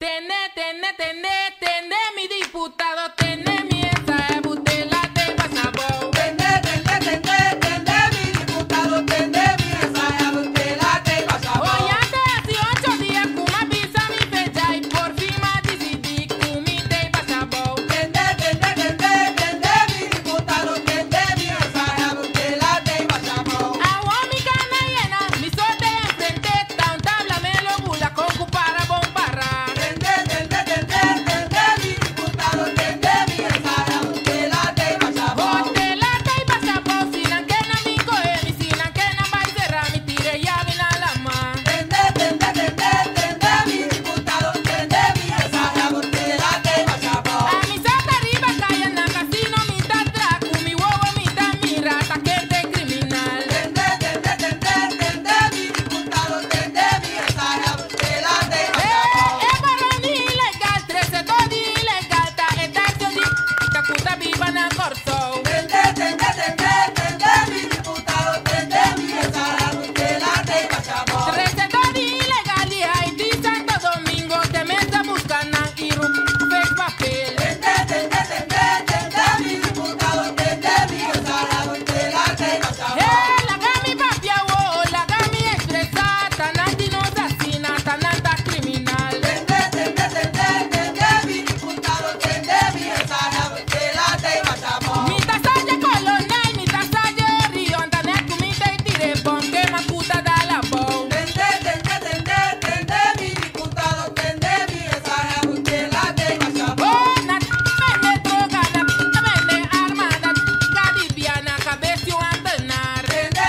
Tende, mi diputado, tende mi esa butela de pasabón. Tende, mi diputado, tende mi esa butela de pasabón. Hoy hace 8 días que me avisa mi fecha y por fin me decidí que mi de pasabón. Tende, mi diputado, tende mi esa butela de pasabón. Agua mi cana llena, mi sorte enfrente, tan tabla me lo bula con cupara bombarra. Tende, mi diputado, tende mi esa butela de pasabón. Botela de pasabón, sinan que na mi coge, mi sinan que na va a cerrar, mi tire ya vina la ma. Tende, mi diputado, tende mi esa butela de pasabón. A mi sata arriba calle en la casino, mi tatraco, mi huevo, mi tamira, taquete criminal. Tende, mi diputado, tende mi esa butela de pasabón. Barrón ilegal, 13 todo ilegal, ta estacio di, cacuta viva na corso. Tende, mi diputado, tende mi esa butela de pasabón. 13 todo ilegal, y Haití, Santo Domingo, te meta buscando y rumbe papel. Tende, mi diputado, tende mi esa butela de pasabón. La gami papia, la gami estresada, tananti no asesina, tananta criminal. Tende, mi diputado, tende mi esa butela de pasabón. Mi tasaje colonel, mi tasaje río, andanet tu mi te tire bon, que ma puta da la bon. Tende, mi diputado, tende mi esa butela de pasabón. Oh, na vende droga, na vende armada, gadibiana, cabeza antenar. Tende,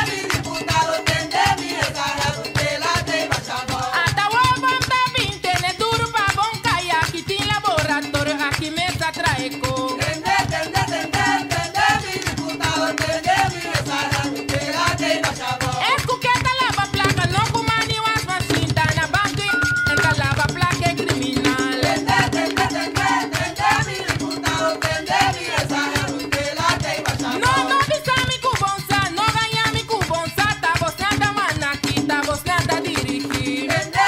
mi diputado, tende mi esa butela de pasabón. Hasta huevo ta 20, ne duro pa bon kaya, aquí tin laboratorio, aquí me traeco. Tende, mi diputado, tende mi esa butela de pasabón. Escuqueta lava placa, no kumani was masinta, na banco en lava placa criminal. Tende, mi diputado, tende mi esa butela de pasabón. No visa mi cubonza, no gana mi cubonza, ta vos nada manakita, vos nada dirigir. Tende,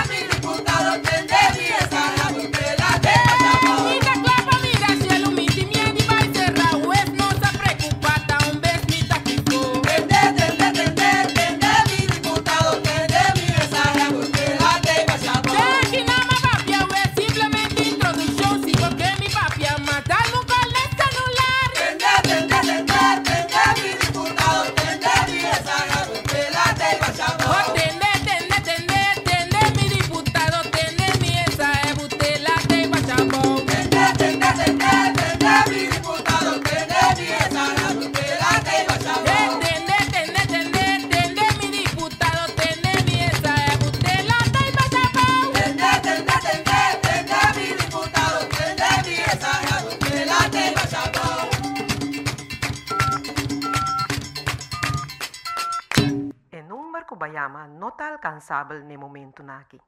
mi diputado, tende mi esa butela de pasabón. Mira clapa, mira cielo, mi timiedi va a cerrar, pues no se preocupata, un vez mi taquico. Tende, mi diputado, tende mi esa butela de pasabón. Aquí nada más papia, pues simplemente introducción, sigo que mi papia matar nunca le celular. Tende, mi diputado, tende mi esa butela de pasabón. Oh, tende, mi diputado, tende mi esa butela de pachabón. Tende, mi diputado, tende mi esa butela de pasabón. Tende, mi diputado, tende mi esa butela de pachabón. Tende, mi diputado, tende mi esa butela de pasabón. En un barco bayama no está alcanzable en el momento na aquí.